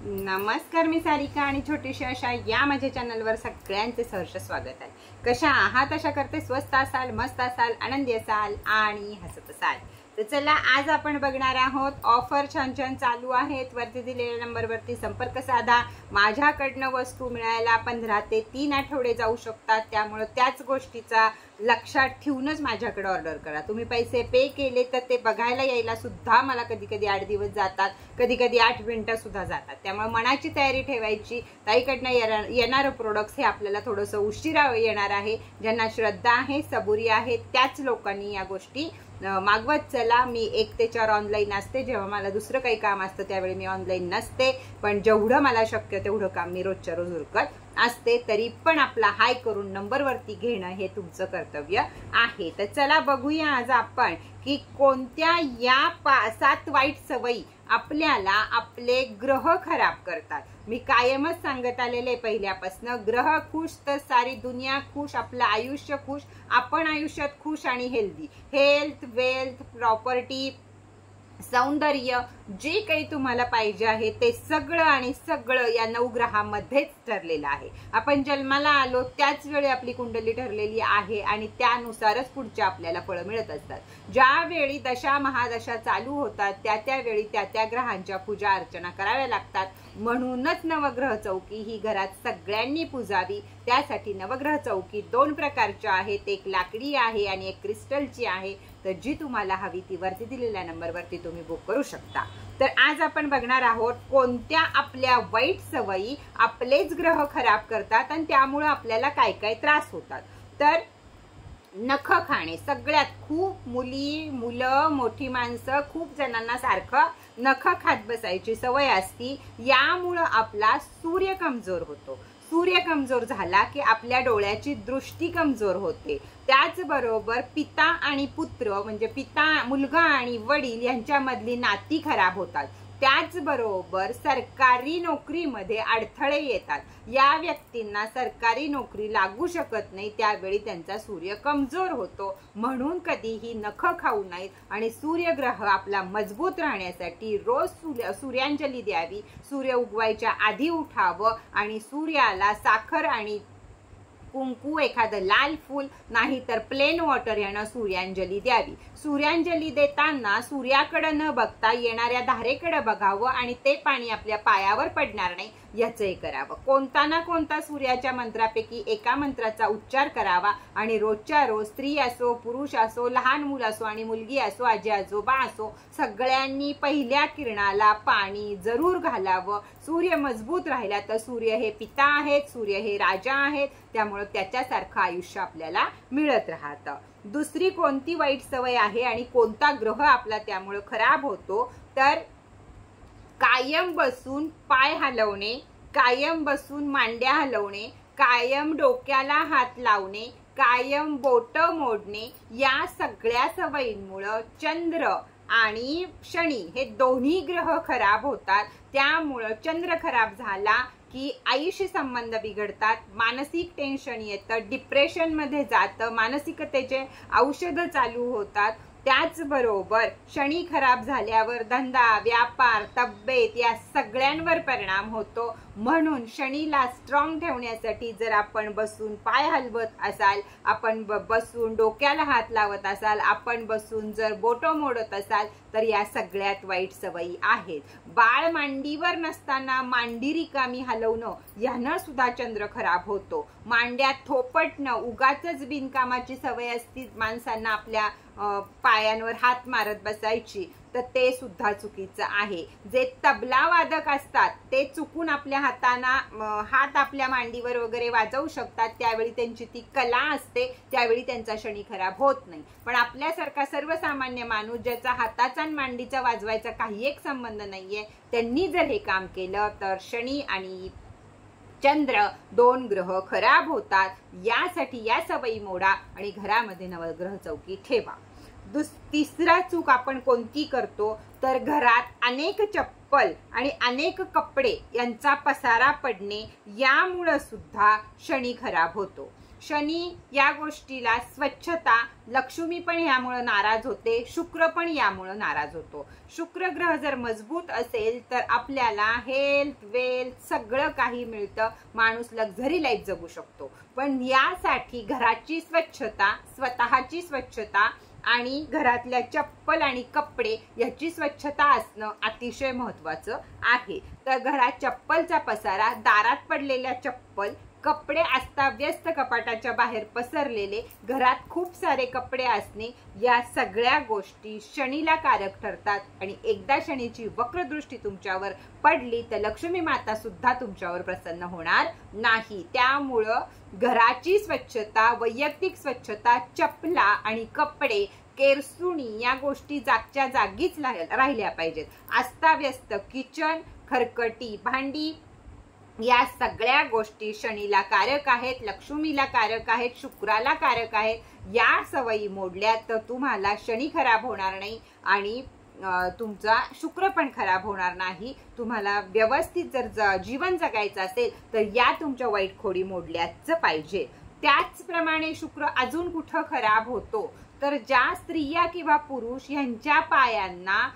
नमस्कार, मी सारिका आणि छोटीशी अशा या माझ्या चॅनलवर सगळ्यांचे सहर्ष स्वागत आहे। कशा आहात? आशा करते स्वस्त असाल, मस्त असाल, आनंदी असाल आणि हसत असाल। तर चला, आज आपण बघणार आहोत ऑफर छान छान चालू आहेत। वरती दिलेल्या नंबरवरती संपर्क साधा। माझ्याकडनं वस्तू मिळायला 15 ते 3 आठवडे जाऊ शकतात, त्यामुळे त्याच गोष्टीचा लक्षात ठेवूनच माझ्याकडे ऑर्डर करा। तुम्ही पैसे पे केले तर ते बघायला यायला सुद्धा मला कधी कधी 8 दिवस जातात, कधी कधी 8 मिनिटं सुद्धा जातात। त्यामुळे मनाची तयारी ठेवायची। ताईकडनं येणारे प्रोडक्ट्स हे आपल्याला थोडंसं उशिरा येणार आहे। ज्यांना श्रद्धा आहे, सबुरी आहे, त्याच लोकांनी या गोष्टी मागवत चला। मी 1 ते 4 ऑनलाईन असते। जेव्हा मला दुसरं काही काम असतं त्यावेळी मी ऑनलाईन नसते, पण जेवढं मला शक्य तेवढं काम मी रोजच्या रोज उरकत असते। तरी पण आपला हाय करून नंबरवरती घेणं हे तुमचं कर्तव्य आहे। तर चला बघूया आज आपण की कोणत्या या 7 वाईट सवयी आपल्याला आपले ग्रह खराब करतात। मी कायमच सांगत आलेले पहिल्यापासून, ग्रह खुश तर सारी दुनिया खुश, आपलं आयुष्य खुश, आपण आयुष्यात खुश आणि हेल्दी। हेल्थ, वेल्थ, प्रॉपर्टी, सौंदर्य, जे काही तुम्हाला पाहिजे आहे ते सगळं आणि सगळं या 9 ग्रहामध्येच ठरलेलं आहे। आपण जन्माला आलो त्याच वेळी आपली कुंडली ठरलेली आहे आणि त्यानुसारच पुढचे आपल्याला फळं मिळत असतात। ज्यावेळी दशा महादशा चालू होतात त्यावेळी त्या ग्रहांच्या पूजा अर्चना कराव्या लागतात। म्हणूनच नवग्रह चौकी ही घरात सगळ्यांनी पूजावी। त्यासाठी नवग्रह चौकी 2 प्रकारच्या आहेत, एक लाकडी आहे आणि एक क्रिस्टलची आहे। तर जी तुम्हाला हवी ती वरती दिलेल्या नंबरवरती तुम्ही बुक करू शकता। तर आज आपण बघणार आहोत कोणत्या आपल्या वाईट सवयी आपलेच ग्रह खराब करतात आणि त्यामुळे आपल्याला काय काय त्रास होतात। तर नख खाणे, सगळ्यात खूप मुली, मुलं, मोठी माणसं, खूप जणांना सारखं नख खात बसायची सवय असती। यामुळे आपला सूर्य कमजोर होतो। सूर्य कमजोर झाला की आपल्या डोळ्याची दृष्टी कमजोर होते। त्याचबरोबर पिता आणि पुत्र म्हणजे मुलगा आणि वडील यांच्यामधली नाती खराब होतात। त्याचबरोबर सरकारी नोकरीमध्ये अडथळे येतात। या व्यक्तींना सरकारी नोकरी लागू शकत नाही, त्यावेळी त्यांचा सूर्य कमजोर होतो। म्हणून कधीही नख खाऊ नयेत आणि सूर्यग्रह आपला मजबूत राहण्यासाठी रोज सूर्यांजली द्यावी। सूर्य उगवायच्या आधी उठावं आणि सूर्याला साखर आणि कुंकू, एखादं लाल फूल नाही तर प्लेन वॉटर यानं सूर्यांजली द्यावी। सूर्यांजली देताना सूर्याकडे न बघता येणाऱ्या धारेकडे बघावं आणि ते पाणी आपल्या पायावर पडणार नाही याचंही करावं। कोणता ना कोणता सूर्याच्या मंत्रापैकी एका मंत्राचा उच्चार करावा आणि रोजच्या रोज स्त्री असो, पुरुष असो, लहान मुल असो आणि मुलगी असो, आजी आजोबा असो, सगळ्यांनी पहिल्या किरणाला पाणी जरूर घालावं। सूर्य मजबूत राहिला तर सूर्य हे पिता आहेत, सूर्य हे राजा आहेत, त्यामुळे त्याच्यासारखं आयुष्य आपल्याला मिळत राहतं। दुसरी कोणती वाईट सवय आहे आणि कोणता ग्रह आपला त्यामुळे खराब होतो? तर कायम बसून पाय हलवणे, कायम बसून मांड्या हलवणे, कायम डोक्याला हात लावणे, कायम बोट मोडणे, या सगळ्या सवयींमुळे चंद्र आणि शनी हे दोन्ही ग्रह खराब होतात। त्यामुळे चंद्र खराब झाला की आईशी संबंध बिघडतात, मानसिक टेन्शन येतं, डिप्रेशन मध्ये जातं, मानसिकतेचे औषधं चालू होतात। त्याचबरोबर शनी खराब झाल्यावर धंदा, व्यापार, तब्येत या सगळ्यांवर परिणाम होतो। म्हणून शनीला स्ट्रॉंग ठेवण्यासाठी जर आपण बसून पाय हलवत असाल, आपण बसून डोक्याला हात लावत असाल, आपण बसून जर बोटं मोडत असाल तर या सगळ्यात वाईट सवयी आहेत। बाळ मांडीवर नसताना मांडी रिकामी हलवणं यानं सुद्धा चंद्र खराब होतो। मांड्यात थोपटणं, उगाचच बिनकामाची सवय असती माणसांना आपल्या पायांवर हात मारत बसायची, तर ते सुद्धा चुकीचं आहे। जे तबला वादक असतात ते चुकून आपल्या हात आपल्या मांडीवर वगैरे वाजवू शकतात, त्यावेळी त्यांची ती कला असते, त्यावेळी त्यांचा शनी खराब होत नाही। पण आपल्यासारखा सर्वसामान्य माणूस ज्याचा हाताचा आणि मांडीचा वाजवायचा काही एक संबंध नाहीये, त्यांनी जर हे काम केलं तर शनी आणि चंद्र 2 ग्रह खराब होतात। यासाठी या सवयी मोडा आणि घरामध्ये नवग्रह चौकी ठेवा। तिसरा चूक आपण कोणती करतो? तर घरात अनेक चप्पल आणि अनेक कपडे यांचा पसारा पडणे, यामुळे सुद्धा शनी खराब होतो। शनी या गोष्टीला स्वच्छता, लक्ष्मी पण यामुळे नाराज होते, शुक्र पण यामुळे नाराज होतो. शुक्र ग्रह जर मजबूत असेल तर आपल्याला हेल्थ वेल्थ सगळं काही मिळतं, माणूस लक्झरी लाईफ जगू शकतो. पण यासाठी घराची स्वच्छता, स्वतःची स्वच्छता आणि घरातल्या चप्पल आणि कपडे याची स्वच्छता असणं अतिशय महत्वाचं आहे. तर घरात चप्पलचा पसारा, दारात पडलेल्या चप्पल, कपडे अस्ताव्यस्त कपाटाच्या बाहेर पसरलेले, घरात खूप सारे कपडे असणे, या सगळ्या गोष्टी शनीला कारक ठरतात. आणि एकदा शनीची वक्रदृष्टी तुमच्यावर पडली तर लक्ष्मी माता सुद्धा तुमच्यावर प्रसन्न होणार नाही. त्यामुळं घराची स्वच्छता, वैयक्तिक स्वच्छता, चपला आणि कपडे, केरसुणी या गोष्टी जागच्या जागीच राहिल्या पाहिजेत. अस्ताव्यस्त किचन, खरकटी भांडी या सगळ्या गोष्टी शनीला कारक आहेत, लक्ष्मीला कारक आहेत, शुक्राला कारक आहेत. या सवयी मोडल्या तर तुम्हाला शनी खराब होणार नाही आणि तुमचा शुक्र पण खराब होणार नाही. तुम्हाला व्यवस्थित जर जीवन जगायचं असेल तर या तुमच्या वाईट खोडी मोडल्याच पाहिजे. त्याचप्रमाणे शुक्र अजून कुठं खराब होतो तर ज्या स्त्रिया किंवा पुरुष यांच्या पायांना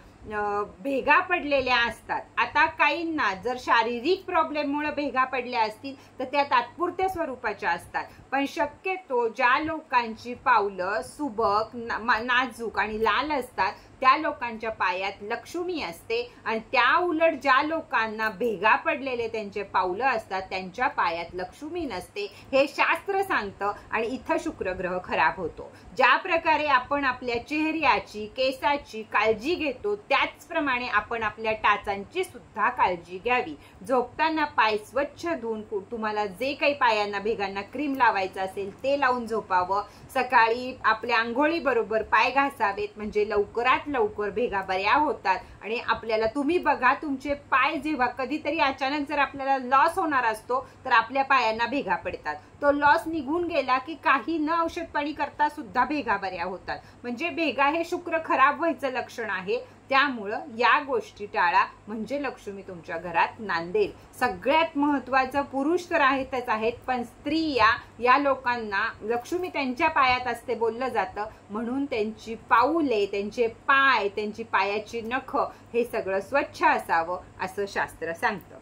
भेगा पडलेल्या असतात. आता काहींना जर शारीरिक प्रॉब्लेममुळे भेगा पडल्या असतील तर त्या तात्पुरत्या स्वरूपाच्या असतात, पण शक्यतो ज्या लोकांची पावलं सुबक, नाजूक आणि लाल असतात त्या लोकांच्या पायात लक्ष्मी असते. आणि त्या उलट ज्या लोकांना भेगा पडलेले त्यांचे पावलं असतात त्यांच्या पायात लक्ष्मी नसते, हे शास्त्र सांगतं. आणि इथं शुक्र ग्रह खराब होतो. ज्या प्रकारे आपण आपल्या चेहऱ्याची, केसाची काळजी घेतो त्याचप्रमाणे आपण आपल्या टाचांची सुद्धा काळजी घ्यावी. झोपताना पाय स्वच्छ धुवून, तुम्हाला जे काही पायांना भेगांना क्रीम लावायचं असेल ते लावून झोपावं. सकाळी आपल्या आंघोळी बरोबर पाय घासावेत, म्हणजे लवकरात लवकर भेगा बऱ्या होतात. आणि आपल्याला तुम्ही बघा, तुमचे पाय जेव्हा कधीतरी अचानक जर आपल्याला लॉस होणार असतो तर आपल्या पायांना भेगा पडतात. तो लॉस निघून गेला की काही न औषध पाणी करता सुद्धा भेगा बऱ्या होतात. म्हणजे भेगा हे शुक्र खराब व्हायचं लक्षण आहे. त्यामुळं या गोष्टी टाळा, म्हणजे लक्ष्मी तुमच्या घरात नांदेल. सगळ्यात महत्वाचं, पुरुष तर आहेतच आहेत, पण स्त्रिया या लोकांना लक्ष्मी त्यांच्या पायात असते बोललं जातं, म्हणून त्यांची पाऊले, त्यांचे पाय, त्यांची पायाची नख हे सगळं स्वच्छ असावं असं शास्त्र सांगतं.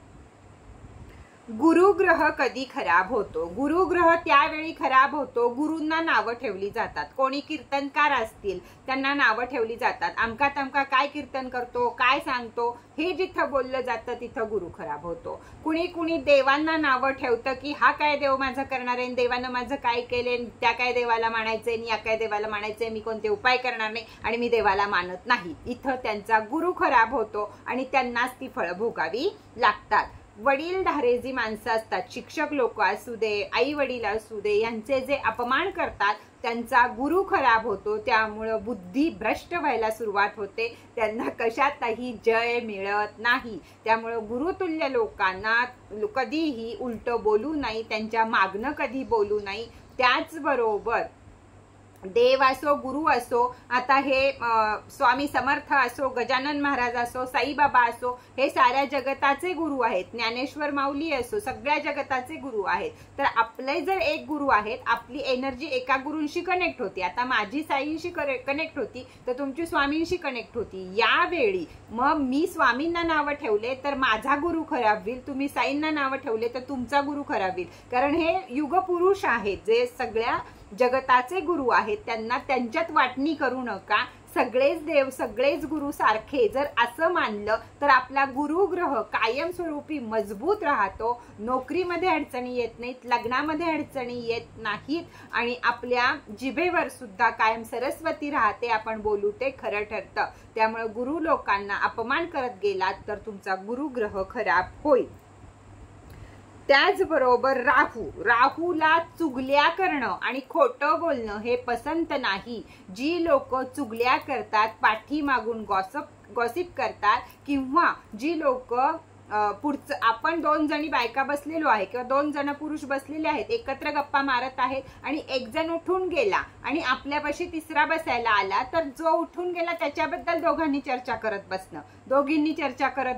गुरुग्रह कधी खराब होतो? गुरुग्रह त्यावेळी खराब होतो, गुरूंना नावं ठेवली जातात. कोणी कीर्तनकार असतील त्यांना नावं ठेवली जातात. अमका तमका काय कीर्तन करतो, काय सांगतो, हे जिथं बोललं जातं तिथं गुरु खराब होतो. कुणी कुणी देवांना नावं ठेवतं की हा काय देव माझं करणार आहे, देवानं माझं काय केले, त्या काय देवाला मानायचंय, या काय देवाला मानायचंय, मी कोणते उपाय करणार नाही आणि मी देवाला मानत नाही. इथं त्यांचा गुरु खराब होतो आणि त्यांनाच ती फळं भोगावी लागतात. वडीलधारे जी माणसं असतात, शिक्षक लोक असू दे, आई वडील असू दे, यांचे जे अपमान करतात त्यांचा गुरु खराब होतो. त्यामुळं बुद्धी भ्रष्ट व्हायला सुरुवात होते, त्यांना कशातही जय मिळत नाही. त्यामुळं गुरुतुल्य लोकांना कधीही उलट बोलू नाही, त्यांच्या मागणं कधी बोलू नाही. त्याचबरोबर देव असो, गुरु असो, आता हे स्वामी समर्थ असो, गजानन महाराज असो, साईबाबा असो, हे साऱ्या जगताचे गुरु आहेत. ज्ञानेश्वर माऊली असो, सगळ्या जगताचे गुरु आहेत. तर आपले जर एक गुरु आहेत, आपली एनर्जी एका गुरूंशी कनेक्ट होती. आता माझी साईंशी कनेक्ट होती तर तुमची स्वामींशी कनेक्ट होती. यावेळी मग मी स्वामींना नावं ठेवले तर माझा गुरु खराब होईल, तुम्ही साईंना नावं ठेवले तर तुमचा गुरु खराब होईल. कारण हे युगपुरुष आहेत, जे सगळ्या जगताचे गुरु आहेत, त्यांना त्यांच्यात वाटणी करू नका. सगळेच देव, सगळेच गुरु सारखे जर असं मानलं तर आपला गुरुग्रह कायमस्वरूपी मजबूत राहतो. नोकरीमध्ये अडचणी येत नाहीत, लग्नामध्ये अडचणी येत नाहीत आणि आपल्या जिभेवर सुद्धा कायम सरस्वती राहते. आपण बोलू ते खरं ठरतं. त्यामुळे गुरु लोकांना अपमान करत गेलात तर तुमचा गुरुग्रह खराब होईल. त्याचबरोबर राहूला चुगल्या करणं आणि खोटं बोलणं हे पसंत नाही. जी लोक चुगल्या करतात, पाठीमागून गॉसिप करतात, किंवा जी लोक पुढचं, आपण 2 जणी बायका बसलेलो आहे किंवा 2 जण पुरुष बसलेले आहेत, एकत्र गप्पा मारत आहेत आणि एक जण उठून गेला आणि आपल्यापाशी तिसरा बसायला आला, तर जो उठून गेला त्याच्याबद्दल दोघींनी चर्चा करत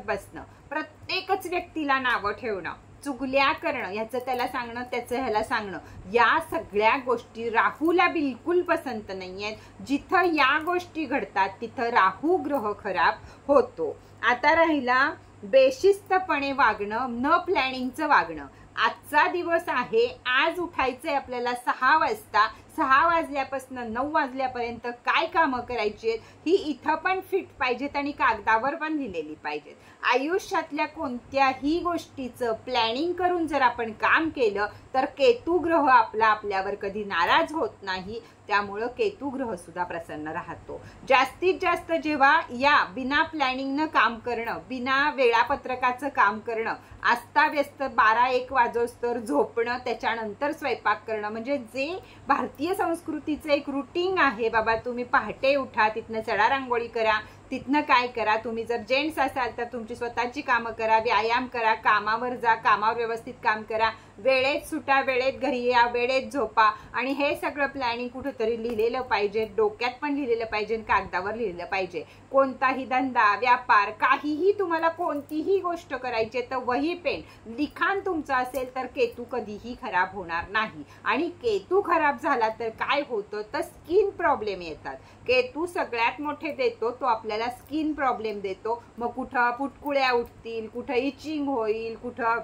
बसणं, प्रत्येकच व्यक्तीला नावं ठेवणं, चुगल्या करणं, ह्याचं त्याला सांगणं, त्याचं ह्याला सांगणं, या सगळ्या गोष्टी राहूला बिलकुल पसंत नाही आहेत. जिथं या गोष्टी घडतात तिथं राहू ग्रह खराब होतो. आता राहिला बेशिस्तपणे वागणं, न प्लॅनिंगचं वागणं. आजचा दिवस आहे, आज उठायचंय आपल्याला 6 वाजता. 6 वाजल्यापासून 9 वाजल्यापर्यंत काय कामं करायची आहेत ही इथं पण फिट पाहिजेत आणि कागदावर पण लिहिलेली पाहिजेत. आयुष्यातल्या कोणत्याही गोष्टीचं प्लॅनिंग करून जर आपण काम केलं तर केतू ग्रह आपल्यावर कधी नाराज होत नाही. त्यामुळं केतू ग्रह सुद्धा प्रसन्न राहतो. जास्तीत जास्त जेव्हा या बिना प्लॅनिंगनं काम करणं, बिना वेळापत्रकाचं काम करणं, अस्ताव्यस्त 12-1 वाजोस्तर झोपणं, त्याच्यानंतर स्वयंपाक करणं, म्हणजे जे भारतीय संस्कृतीचं एक रुटीन आहे, बाबा तुम्ही पहाटे उठा, तिथनं चढा रांगोळी करा, तिथनं काय करा, तुम्ही जर जेंट्स असाल तर तुमची स्वतःची कामं करा, व्यायाम करा, कामावर जा, कामावर व्यवस्थित काम करा, वेळेत सुटा, वेळेत घरी या, वेळेत झोपा, आणि हे सगळं प्लॅनिंग कुठेतरी लिहिलेलं पाहिजे, डोक्यात पण लिहिलेलं पाहिजे, कागदावर लिहिलेलं पाहिजे. कोणताही धंदा, व्यापार, काहीही तुम्हाला कोणतीही गोष्ट करायची तर वही पेन लिखाण तुमचं असेल तर केतू कधीही खराब होणार नाही. आणि केतू खराब झाला तर काय होतं तर स्किन प्रॉब्लेम येतात. केतू सगळ्यात मोठे देतो तो आपल्याला स्किन प्रॉब्लेम देतो. मग कुठं पुटकुळ्या उठतील, कुठं इचिंग होईल, कुठं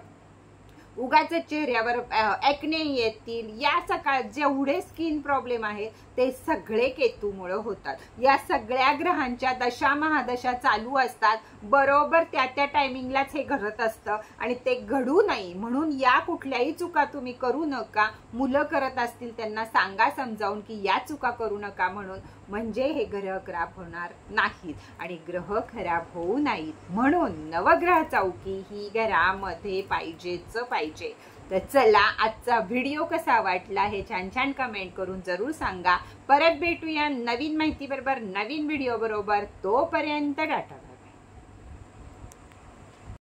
उगाच चेहऱ्यावर ॲक्ने येतील. या सकाळ जेवढे स्किन प्रॉब्लेम आहेत ते सगळे केतूमुळे होतात. या सगळ्या ग्रहांच्या दशा महादशा चालू असतात, बरोबर त्या टायमिंगलाच हे घडत असतं आणि ते घडू नये म्हणून या कुठल्याही चुका तुम्ही करू नका. मुलं करत असतील त्यांना सांगा समजावून की या चुका करू नका म्हणून, म्हणजे हे ग्रह खराब होणार नाहीत आणि ग्रह खराब होऊ नयेत म्हणून नवग्रह चौकी ही घरामध्ये पाहिजेच पाहिजे. तर चला, आजचा व्हिडिओ कसा वाटला हे छान छान कमेंट करून जरूर सांगा. परत भेटूया नवीन माहिती बरोबर, नवीन व्हिडिओ बरोबर. तोपर्यंत टाटा.